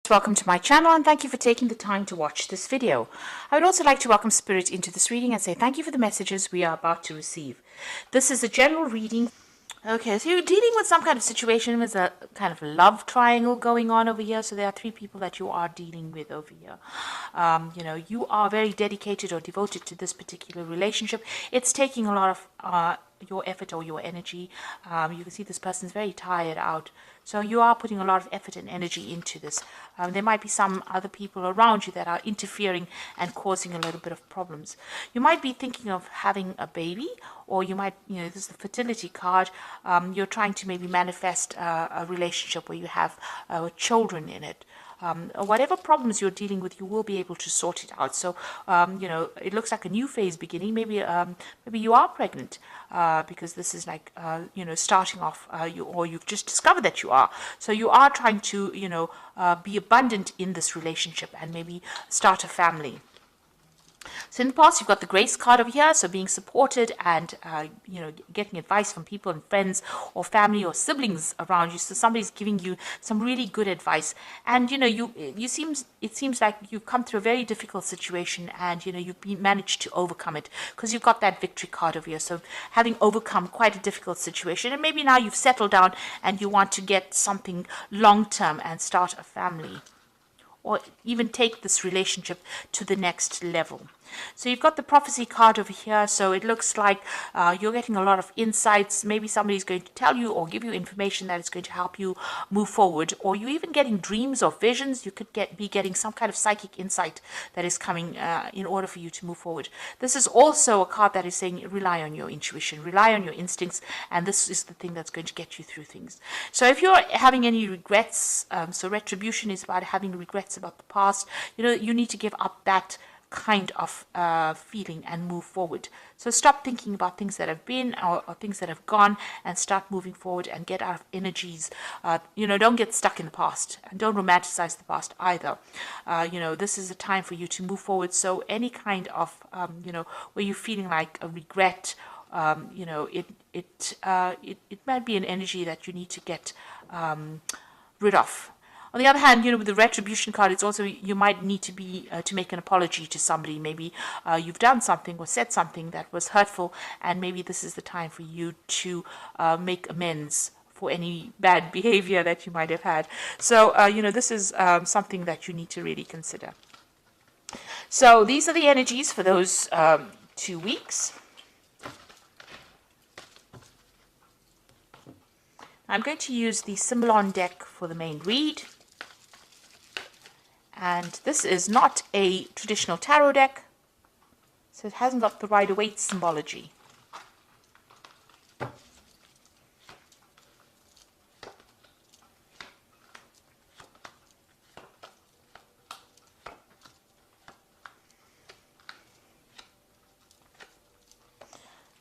Welcome to my channel and thank you for taking the time to watch this video. I would also like to welcome Spirit into this reading and say thank you for the messages we are about to receive. This is a general reading. Okay, so you're dealing with some kind of situation with a kind of love triangle going on over here. So there are three people that you are dealing with over here. You are very dedicated or devoted to this particular relationship. It's taking a lot of your effort or your energy. You can see this person's very tired out. So you are putting a lot of effort and energy into this. There might be some other people around you that are interfering and causing a little bit of problems. You might be thinking of having a baby, or you might, this is the fertility card. You're trying to maybe manifest a relationship where you have children in it. Whatever problems you're dealing with, you will be able to sort it out. So, it looks like a new phase beginning. Maybe you are pregnant because this is like, starting off, or you've just discovered that you are. So you are trying to, be abundant in this relationship and maybe start a family. So in the past, you've got the grace card over here, so being supported and, getting advice from people and friends or family or siblings around you. So somebody's giving you some really good advice. And, it seems like you've come through a very difficult situation and, you've managed to overcome it because you've got that victory card over here. So having overcome quite a difficult situation, and maybe now you've settled down and you want to get something long-term and start a family, or even take this relationship to the next level. So you've got the prophecy card over here. So it looks like you're getting a lot of insights. Maybe somebody's going to tell you or give you information that is going to help you move forward. Or you're even getting dreams or visions. You could be getting some kind of psychic insight that is coming in order for you to move forward. This is also a card that is saying rely on your intuition, rely on your instincts, and this is the thing that's going to get you through things. So if you're having any regrets, so retribution is about having regrets about the past, you need to give up that kind of feeling and move forward. So stop thinking about things that have been or things that have gone and start moving forward and get out of energies. Don't get stuck in the past and don't romanticize the past either. This is a time for you to move forward. So any kind of, where you're feeling like a regret, it might be an energy that you need to get rid of. On the other hand, with the retribution card, it's also you might need to to make an apology to somebody. Maybe you've done something or said something that was hurtful, and maybe this is the time for you to make amends for any bad behavior that you might have had. So, this is something that you need to really consider. So these are the energies for those 2 weeks. I'm going to use the Symbolon deck for the main read. And this is not a traditional tarot deck, so it hasn't got the Rider-Waite symbology.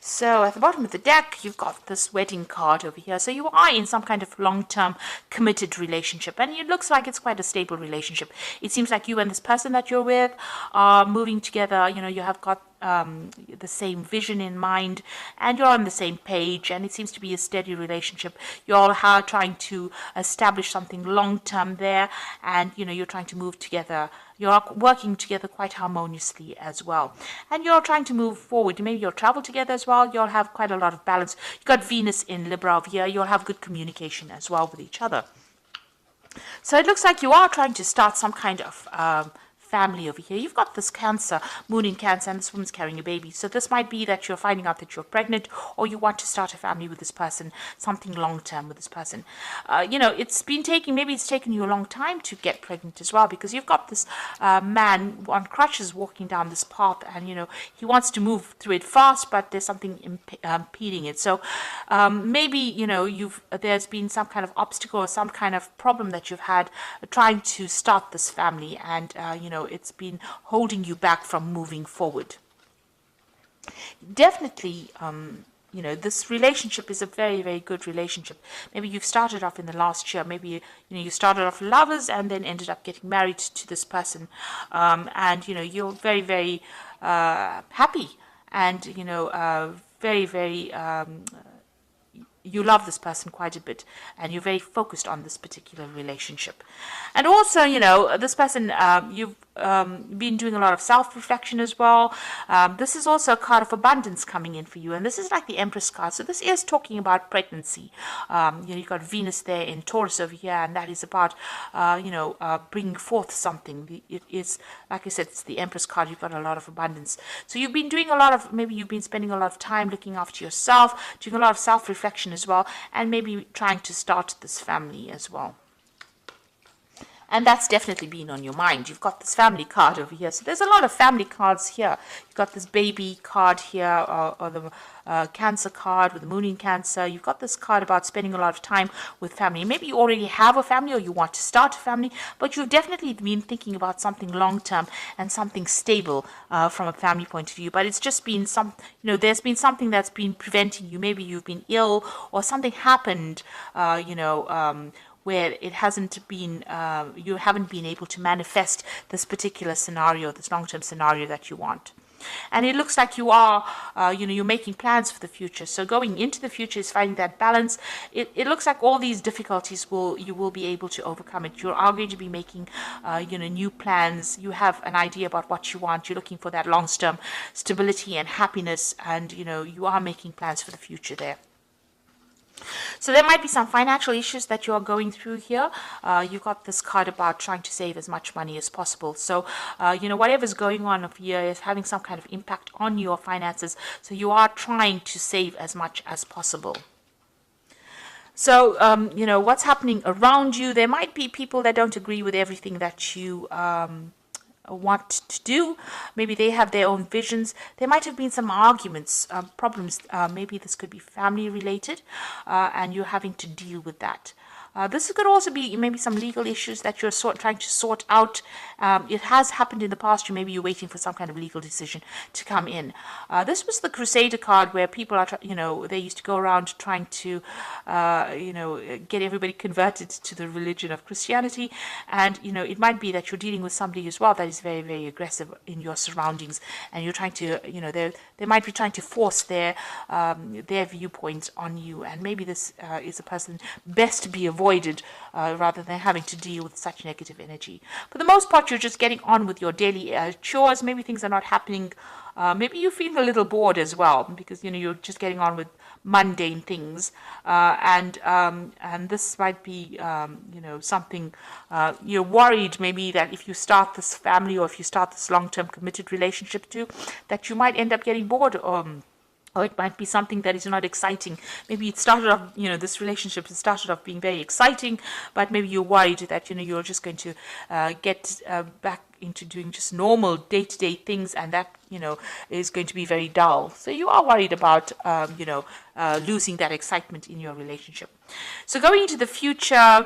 So at the bottom of the deck, you've got this wedding card over here. So you are in some kind of long-term committed relationship. And it looks like it's quite a stable relationship. It seems like you and this person that you're with are moving together. You have got the same vision in mind and you're on the same page, and it seems to be a steady relationship. You're all trying to establish something long-term there, and you're trying to move together. You're working together quite harmoniously as well, and you're trying to move forward. Maybe you'll travel together as well. You'll have quite a lot of balance. You've got Venus in Libra over here. You'll have good communication as well with each other. So it looks like you are trying to start some kind of family over here. You've got this Cancer, moon in Cancer, and this woman's carrying a baby. So this might be that you're finding out that you're pregnant, or you want to start a family with this person, something long-term with this person. It's taken you a long time to get pregnant as well, because you've got this man on crutches walking down this path, and he wants to move through it fast, but there's something impeding it. So maybe there's been some kind of obstacle or some kind of problem that you've had trying to start this family, and it's been holding you back from moving forward. Definitely, this relationship is a very, very good relationship. Maybe you've started off in the last year. Maybe, you started off lovers and then ended up getting married to this person. And, you're very, very happy and, very, very you love this person quite a bit, and you're very focused on this particular relationship. And also, this person, you've been doing a lot of self-reflection as well. This is also a card of abundance coming in for you, and this is like the Empress card. So this is talking about pregnancy. You've got Venus there in Taurus over here, and that is about, bringing forth something. It is, like I said, it's the Empress card. You've got a lot of abundance. So you've been doing a lot of, maybe you've been spending a lot of time looking after yourself, doing a lot of self-reflection as well, and maybe trying to start this family as well. And that's definitely been on your mind. You've got this family card over here. So there's a lot of family cards here. You've got this baby card here, or the Cancer card with the moon in Cancer. You've got this card about spending a lot of time with family. Maybe you already have a family or you want to start a family, but you've definitely been thinking about something long-term and something stable from a family point of view. But it's just been there's been something that's been preventing you. Maybe you've been ill or something happened, where it hasn't been, you haven't been able to manifest this particular scenario, this long-term scenario that you want. And it looks like you are, you're making plans for the future. So going into the future is finding that balance. It looks like all these difficulties you will be able to overcome it. You are going to be making, new plans. You have an idea about what you want. You're looking for that long-term stability and happiness, and you are making plans for the future there. So there might be some financial issues that you are going through here. You've got this card about trying to save as much money as possible. So, whatever's going on here is having some kind of impact on your finances. So you are trying to save as much as possible. So, what's happening around you, there might be people that don't agree with everything that you want to do. Maybe they have their own visions. There might have been some arguments, problems. Maybe this could be family related, and you're having to deal with that. This could also be maybe some legal issues that you're trying to sort out. It has happened in the past. Maybe you're waiting for some kind of legal decision to come in. This was the Crusader card, where people are, they used to go around trying to, get everybody converted to the religion of Christianity. And, it might be that you're dealing with somebody as well that is very, very aggressive in your surroundings. And you're trying to, they might be trying to force their viewpoints on you. And maybe this is a person best to be avoided rather than having to deal with such negative energy. For the most part, you're just getting on with your daily chores. Maybe things are not happening. Maybe you feel a little bored as well, because you're just getting on with mundane things, and this might be something you're worried maybe that if you start this family, or if you start this long-term committed relationship too, that you might end up getting bored. Or it might be something that is not exciting. Maybe it started off, this relationship started off being very exciting, but maybe you're worried that, you're just going to get back into doing just normal day-to-day things, and that, is going to be very dull. So you are worried about, losing that excitement in your relationship. So going into the future,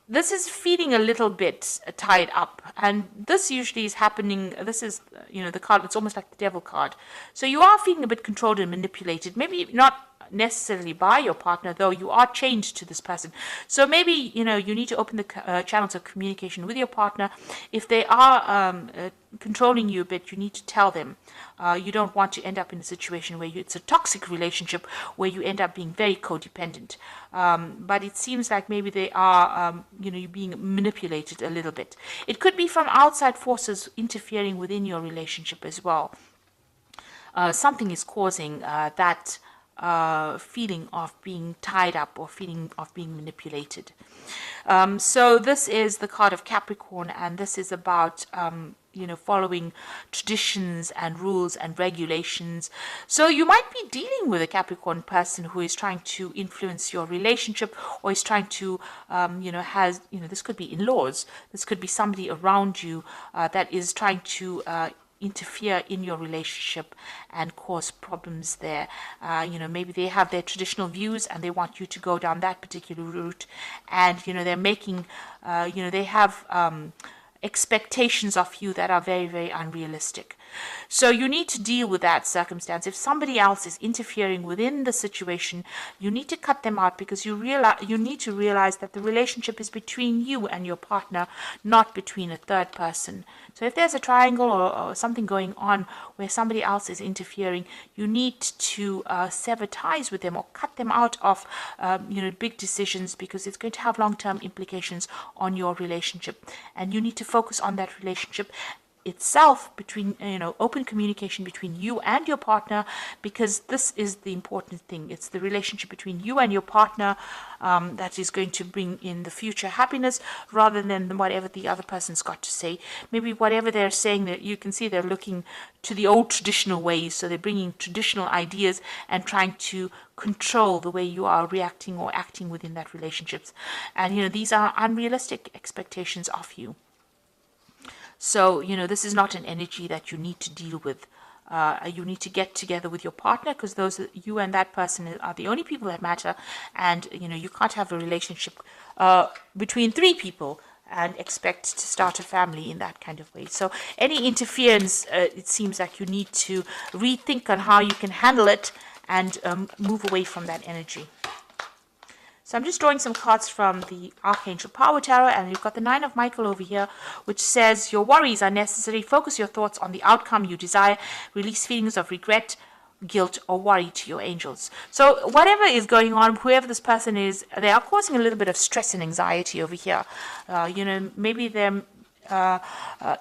this is feeling a little bit tied up, and this usually is happening. This is, the card, it's almost like the Devil card. So you are feeling a bit controlled and manipulated, maybe not necessarily by your partner, though you are chained to this person. So maybe, you need to open the channels of communication with your partner. If they are controlling you a bit, you need to tell them. You don't want to end up in a situation where it's a toxic relationship, where you end up being very codependent. But it seems like maybe they are, you're being manipulated a little bit. It could be from outside forces interfering within your relationship as well. Something is causing that feeling of being tied up, or feeling of being manipulated. So this is the card of Capricorn, and this is about following traditions and rules and regulations. So you might be dealing with a Capricorn person who is trying to influence your relationship, or is trying to this could be in-laws, this could be somebody around you that is trying to interfere in your relationship and cause problems there. Maybe they have their traditional views and they want you to go down that particular route, and they're making they have expectations of you that are very, very unrealistic. So you need to deal with that circumstance. If somebody else is interfering within the situation, you need to cut them out, because you need to realize that the relationship is between you and your partner, not between a third person. So if there's a triangle or something going on where somebody else is interfering, you need to sever ties with them or cut them out of big decisions, because it's going to have long-term implications on your relationship, and you need to focus on that relationship itself, between open communication between you and your partner, because this is the important thing. It's the relationship between you and your partner that is going to bring in the future happiness, rather than whatever the other person's got to say. Maybe whatever they're saying, that you can see they're looking to the old traditional ways, so they're bringing traditional ideas and trying to control the way you are reacting or acting within that relationships. And these are unrealistic expectations of you. So, this is not an energy that you need to deal with. You need to get together with your partner, because you and that person are the only people that matter. And, you can't have a relationship between three people and expect to start a family in that kind of way. So any interference, it seems like you need to rethink on how you can handle it and move away from that energy. So I'm just drawing some cards from the Archangel Power Tarot, and you've got the Nine of Michael over here, which says your worries are necessary. Focus your thoughts on the outcome you desire. Release feelings of regret, guilt, or worry to your angels. So whatever is going on, whoever this person is, they are causing a little bit of stress and anxiety over here. Maybe they're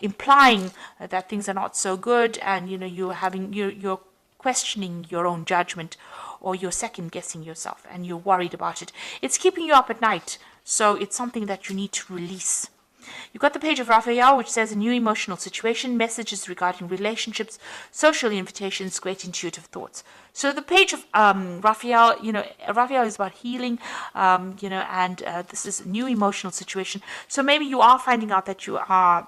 implying that things are not so good, and you're questioning your own judgment, or you're second guessing yourself and you're worried about it. It's keeping you up at night, so it's something that you need to release. You've got the Page of Raphael, which says a new emotional situation, messages regarding relationships, social invitations, great intuitive thoughts. So the Page of Raphael, Raphael is about healing, and this is a new emotional situation. So maybe you are finding out that you are,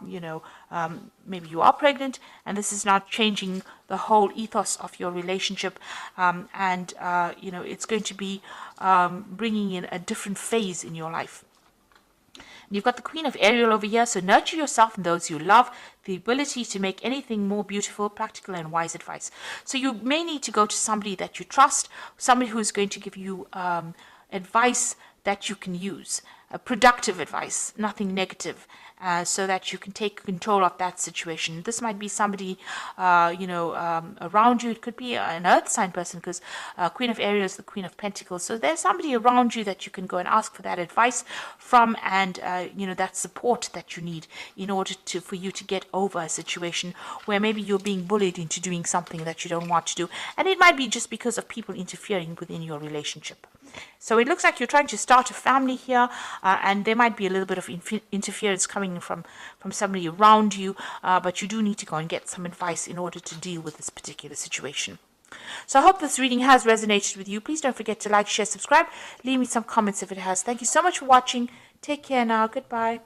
maybe you are pregnant, and this is not changing the whole ethos of your relationship, it's going to be bringing in a different phase in your life. You've got the Queen of Ariel over here, so nurture yourself and those you love, the ability to make anything more beautiful, practical and wise advice. So you may need to go to somebody that you trust, somebody who is going to give you advice that you can use, productive advice, nothing negative, so that you can take control of that situation. This might be somebody, around you. It could be an earth sign person, because Queen of Ariel is the Queen of Pentacles. So there's somebody around you that you can go and ask for that advice from, and that support that you need in order for you to get over a situation where maybe you're being bullied into doing something that you don't want to do, and it might be just because of people interfering within your relationship. So it looks like you're trying to start a family here, and there might be a little bit of interference coming from somebody around you, but you do need to go and get some advice in order to deal with this particular situation. So I hope this reading has resonated with you. Please don't forget to like, share, subscribe. Leave me some comments if it has. Thank you so much for watching. Take care now. Goodbye.